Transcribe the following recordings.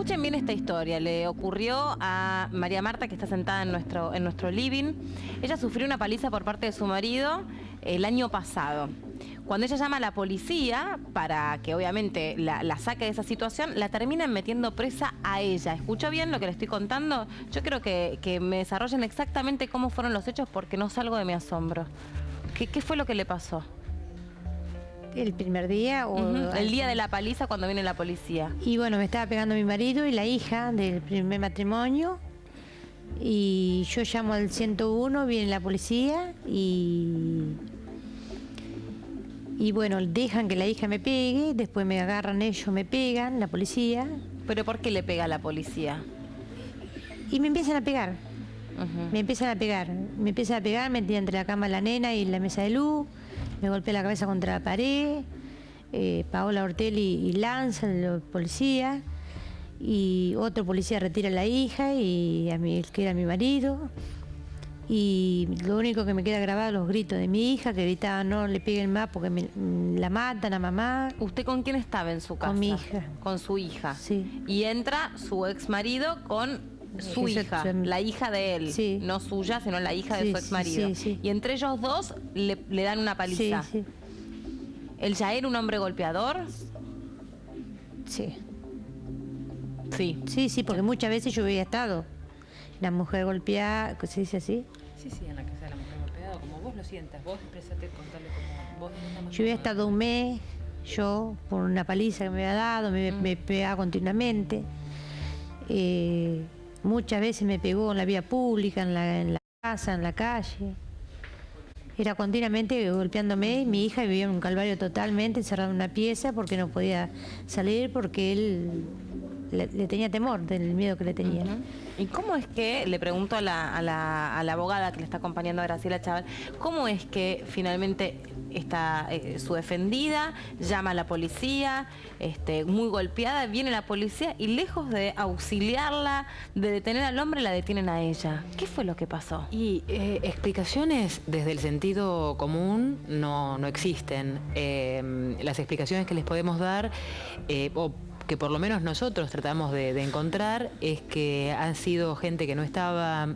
escuchen bien esta historia. Le ocurrió a María Marta, que está sentada en nuestro living. Ella sufrió una paliza por parte de su marido el año pasado. Cuando ella llama a la policía para que obviamente la saque de esa situación, la terminan metiendo presa a ella. ¿Escuchó bien lo que le estoy contando? Yo creo que me desarrollen exactamente cómo fueron los hechos porque no salgo de mi asombro. ¿Qué fue lo que le pasó? ¿El primer día o...? El día de la paliza, cuando viene la policía. Y bueno, me estaba pegando mi marido y la hija del primer matrimonio. Y yo llamo al 101, viene la policía y bueno, dejan que la hija me pegue, después me agarran ellos, me pegan, la policía. ¿Pero por qué le pega a la policía? Y me empiezan a pegar. Me empiezan a pegar, me tiran entre la cama la nena y la mesa de luz, me golpea la cabeza contra la pared, Paola Ortelli y Lanza, el policía, y otro policía retira a la hija y a mí, que era mi marido, y lo único que me queda grabado los gritos de mi hija, que gritaba no le peguen más porque la matan a mamá. ¿Usted con quién estaba en su casa? Con mi hija. Con su hija. Sí. Y entra su ex marido con su hija, la hija de él, sí. No suya, sino la hija de su ex marido. Sí, sí. Y entre ellos dos le dan una paliza. Sí, sí. ¿Él ya era un hombre golpeador? Sí. Sí. Sí, sí, porque muchas veces yo había estado. La mujer golpeada, ¿se dice así? Sí, en la casa de la mujer golpeada, como vos lo sientas, vos expresate, contale como vos. Yo había estado un mes, yo, por una paliza que me había dado, me pegaba continuamente. Muchas veces me pegó en la vía pública, en la casa, en la calle. Era continuamente golpeándome. Mi hija vivía en un calvario totalmente, encerrada en una pieza porque no podía salir porque él le tenía temor del miedo que le tenía. ¿Y cómo es que, le pregunto a la abogada que le está acompañando a Graciela Chaval, cómo es que finalmente está su defendida, llama a la policía, muy golpeada, viene la policía y lejos de auxiliarla, de detener al hombre, la detienen a ella? ¿Qué fue lo que pasó? Y explicaciones desde el sentido común no existen. Las explicaciones que les podemos dar, o que por lo menos nosotros tratamos de encontrar, es que han sido gente que no estaba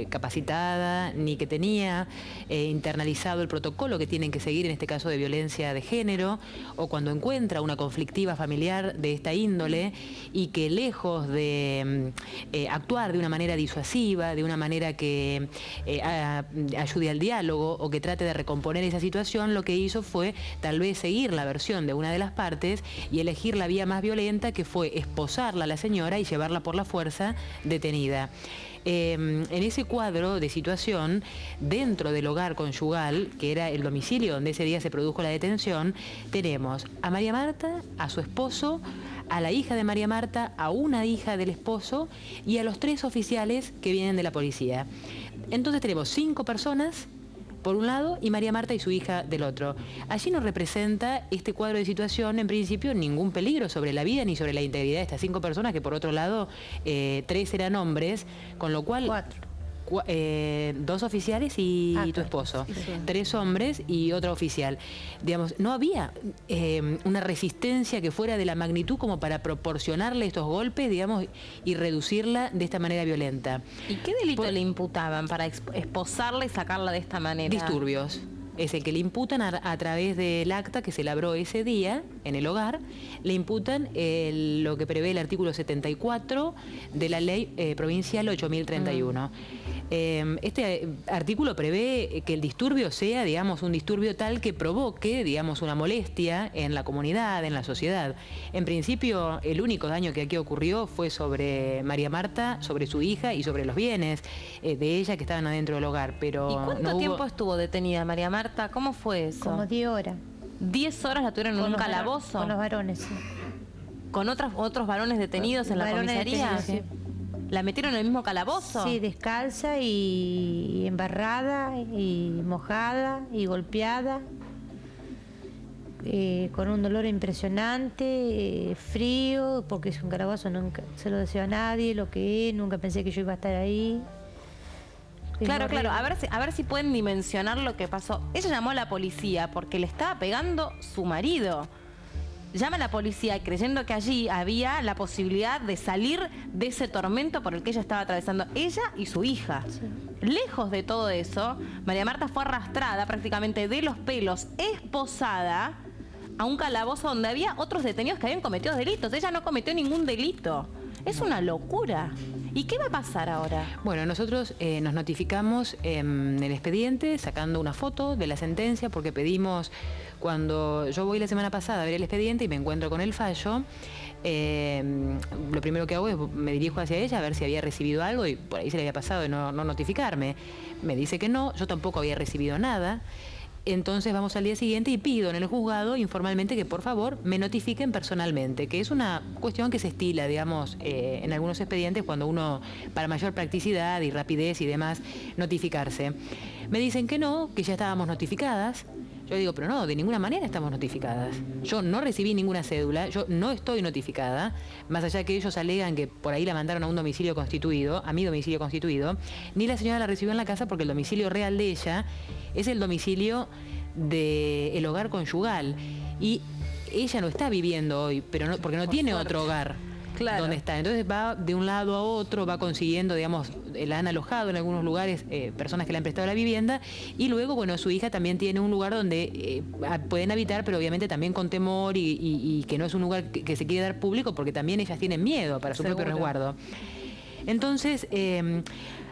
capacitada ni que tenía internalizado el protocolo que tienen que seguir en este caso de violencia de género, o cuando encuentra una conflictiva familiar de esta índole y que lejos de actuar de una manera disuasiva, de una manera que ayude al diálogo o que trate de recomponer esa situación, lo que hizo fue tal vez seguir la versión de una de las partes y elegir la vía más violenta, que fue esposarla a la señora y llevarla por la fuerza detenida. En ese cuadro de situación, dentro del hogar conyugal, que era el domicilio donde ese día se produjo la detención, tenemos a María Marta, a su esposo, a la hija de María Marta, a una hija del esposo y a los 3 oficiales que vienen de la policía. Entonces tenemos 5 personas por un lado y María Marta y su hija del otro. Allí no representa este cuadro de situación, en principio, ningún peligro sobre la vida ni sobre la integridad de estas 5 personas, que por otro lado 3 eran hombres, con lo cual... 4. 2 oficiales y tu esposo, sí. 3 hombres y otro oficial. Digamos, no había una resistencia que fuera de la magnitud como para proporcionarle estos golpes, digamos, y reducirla de esta manera violenta. ¿Y qué delito le imputaban para esposarla y sacarla de esta manera? Disturbios. Es el que le imputan a través del acta que se labró ese día en el hogar, le imputan lo que prevé el artículo 74 de la ley provincial 8031. Este artículo prevé que el disturbio sea, digamos, un disturbio tal que provoque, digamos, una molestia en la comunidad, en la sociedad. En principio, el único daño que aquí ocurrió fue sobre María Marta, sobre su hija y sobre los bienes de ella que estaban adentro del hogar. Pero ¿y cuánto tiempo estuvo detenida María Marta? ¿Cómo fue eso? Como 10 horas. ¿10 horas la tuvieron en un calabozo? Con los varones, sí. ¿Con otros varones detenidos en la comisaría? Detenidos, sí. ¿La metieron en el mismo calabozo? Sí, descalza y embarrada y mojada y golpeada, con un dolor impresionante, frío, porque es un calabozo, nunca se lo deseo a nadie, lo que es, nunca pensé que yo iba a estar ahí. Claro, a ver si pueden dimensionar lo que pasó. Ella llamó a la policía porque le estaba pegando su marido. llama a la policía creyendo que allí había la posibilidad de salir de ese tormento por el que ella estaba atravesando, ella y su hija. Sí. Lejos de todo eso, María Marta fue arrastrada prácticamente de los pelos, esposada, a un calabozo donde había otros detenidos que habían cometido delitos. Ella no cometió ningún delito. Es una locura. ¿Y qué va a pasar ahora? Bueno, nosotros nos notificamos en el expediente sacando una foto de la sentencia porque pedimos, cuando yo voy la semana pasada a ver el expediente y me encuentro con el fallo, lo primero que hago es me dirijo hacia ella a ver si había recibido algo y por ahí se le había pasado de no notificarme. Me dice que no, yo tampoco había recibido nada. Entonces vamos al día siguiente y pido en el juzgado informalmente que por favor me notifiquen personalmente, que es una cuestión que se estila, digamos, en algunos expedientes cuando uno, para mayor practicidad y rapidez y demás, notificarse. Me dicen que no, que ya estábamos notificadas. Yo digo, pero no, de ninguna manera estamos notificadas. Yo no recibí ninguna cédula, yo no estoy notificada, más allá que ellos alegan que por ahí la mandaron a un domicilio constituido, a mi domicilio constituido, ni la señora la recibió en la casa porque el domicilio real de ella es el domicilio del hogar conyugal. Y ella no está viviendo hoy, pero no, porque no tiene otro hogar. Claro. Donde está. Entonces va de un lado a otro, va consiguiendo, digamos, la han alojado en algunos lugares personas que le han prestado la vivienda y luego, bueno, su hija también tiene un lugar donde pueden habitar, pero obviamente también con temor y que no es un lugar que se quiere dar público porque también ellas tienen miedo para su propio resguardo. Entonces,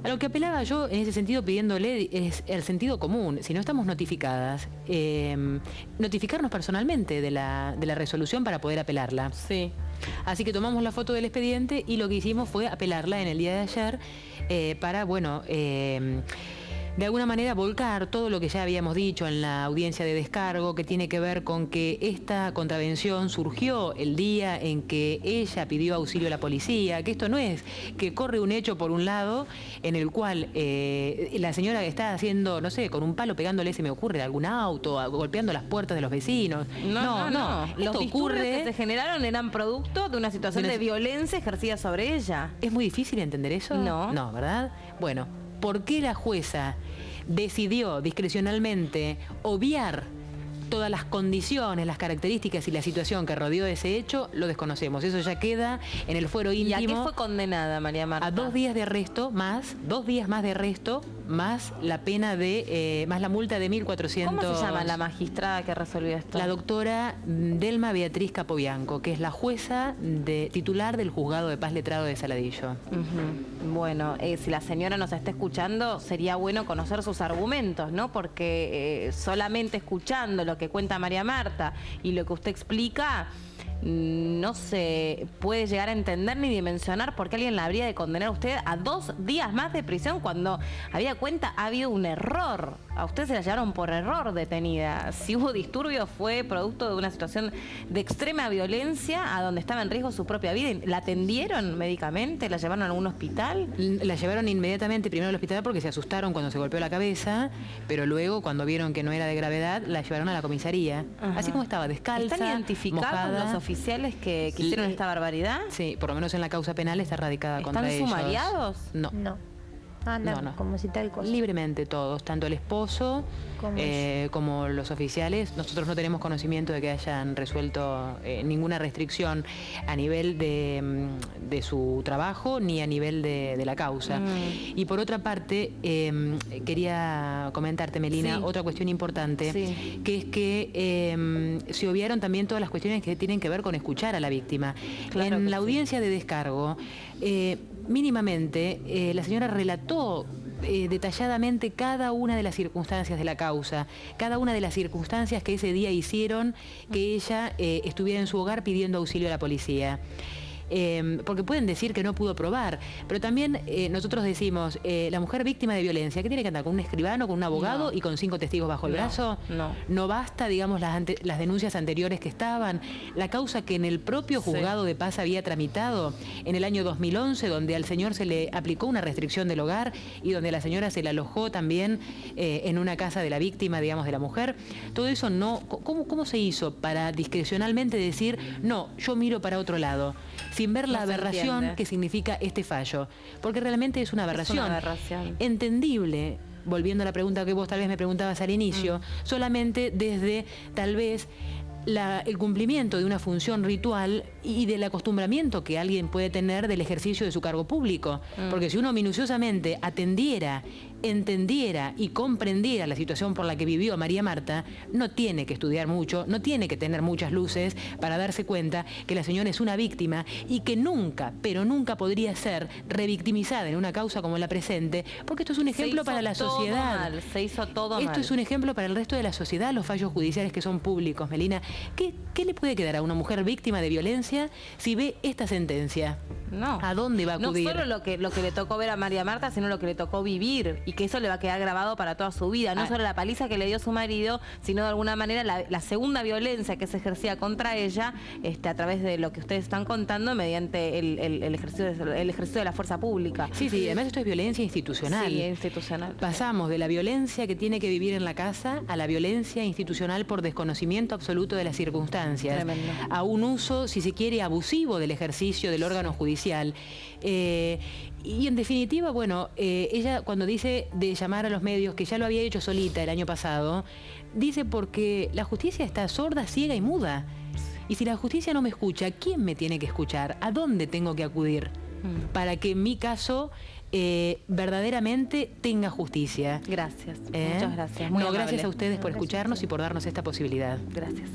a lo que apelaba yo en ese sentido pidiéndole es el sentido común. Si no estamos notificadas, notificarnos personalmente de la resolución para poder apelarla. Sí. Así que tomamos la foto del expediente y lo que hicimos fue apelarla en el día de ayer para, bueno, de alguna manera volcar todo lo que ya habíamos dicho en la audiencia de descargo, que tiene que ver con que esta contravención surgió el día en que ella pidió auxilio a la policía, que esto no es que corre un hecho por un lado en el cual la señora está haciendo, no sé, con un palo pegándole, se me ocurre, algún auto, golpeando las puertas de los vecinos. No. Los disturbios que se generaron eran producto de una situación de violencia ejercida sobre ella. ¿Es muy difícil entender eso? No. No, ¿verdad? Bueno, ¿por qué la jueza decidió discrecionalmente obviar todas las condiciones, las características y la situación que rodeó ese hecho? Lo desconocemos. Eso ya queda en el fuero íntimo. ¿Y a qué fue condenada María Marta? A 2 días de arresto más, 2 días más de arresto, más la pena de, más la multa de 1.400. ¿Cómo se llama la magistrada que resolvió esto? La doctora Delma Beatriz Capobianco, que es la jueza titular del Juzgado de Paz Letrado de Saladillo. Bueno, si la señora nos está escuchando, sería bueno conocer sus argumentos, ¿no? Porque solamente escuchando lo que cuenta María Marta y lo que usted explica, no se puede llegar a entender ni dimensionar por qué alguien la habría de condenar a usted a 2 días más de prisión cuando, habida cuenta, ha habido un error. A usted se la llevaron por error detenida. Si hubo disturbios fue producto de una situación de extrema violencia a donde estaba en riesgo su propia vida. ¿La atendieron médicamente? ¿La llevaron a algún hospital? La llevaron inmediatamente primero al hospital porque se asustaron cuando se golpeó la cabeza, pero luego cuando vieron que no era de gravedad la llevaron a la comisaría. Ajá. Así como estaba, descalza, ¿están identificados mojada, los oficiales que hicieron esta barbaridad? Sí, por lo menos en la causa penal está radicada contra ellos. ¿Están sumariados? No. No, como si tal cosa. Libremente todos, tanto el esposo como los oficiales. Nosotros no tenemos conocimiento de que hayan resuelto ninguna restricción a nivel de su trabajo ni a nivel de la causa. Y por otra parte, quería comentarte, Melina, otra cuestión importante, que es que se obviaron también todas las cuestiones que tienen que ver con escuchar a la víctima. Claro, en la audiencia de descargo, mínimamente, la señora relató detalladamente cada una de las circunstancias de la causa, cada una de las circunstancias que ese día hicieron que ella estuviera en su hogar pidiendo auxilio a la policía. Porque pueden decir que no pudo probar, pero también nosotros decimos, la mujer víctima de violencia, ¿qué tiene que andar? ¿Con un escribano, con un abogado y con 5 testigos bajo el brazo? No basta, digamos, las denuncias anteriores que estaban, la causa que en el propio juzgado de paz había tramitado en el año 2011, donde al señor se le aplicó una restricción del hogar y donde la señora se le alojó también en una casa de la víctima, digamos, de la mujer. Todo eso no, ¿cómo se hizo para discrecionalmente decir, no, yo miro para otro lado, sin ver la aberración que significa este fallo? Porque realmente es una aberración. Entendible, volviendo a la pregunta que vos tal vez me preguntabas al inicio, solamente desde tal vez el cumplimiento de una función ritual y del acostumbramiento que alguien puede tener del ejercicio de su cargo público. Porque si uno minuciosamente atendiera, entendiera y comprendiera la situación por la que vivió María Marta, no tiene que estudiar mucho, no tiene que tener muchas luces para darse cuenta que la señora es una víctima y que nunca, pero nunca podría ser revictimizada en una causa como la presente, porque esto es un ejemplo para la sociedad. Se hizo todo mal. Esto es un ejemplo para el resto de la sociedad, los fallos judiciales que son públicos, Melina. ¿Qué le puede quedar a una mujer víctima de violencia si ve esta sentencia? No. ¿A dónde va a acudir? No solo lo que le tocó ver a María Marta, sino lo que le tocó vivir, y que eso le va a quedar grabado para toda su vida. No solo la paliza que le dio su marido, sino de alguna manera la segunda violencia que se ejercía contra ella, a través de lo que ustedes están contando, mediante el ejercicio de la fuerza pública. Sí, además esto es violencia institucional. Sí, institucional. Pasamos de la violencia que tiene que vivir en la casa a la violencia institucional por desconocimiento absoluto de las circunstancias. Tremendo. A un uso, si se quiere, abusivo del ejercicio del órgano judicial. Y en definitiva, bueno, ella cuando dice de llamar a los medios, que ya lo había hecho solita el año pasado, dice porque la justicia está sorda, ciega y muda. Y si la justicia no me escucha, ¿quién me tiene que escuchar? ¿A dónde tengo que acudir para que mi caso verdaderamente tenga justicia? Gracias, muchas gracias. Gracias a ustedes por escucharnos y por darnos esta posibilidad. Gracias.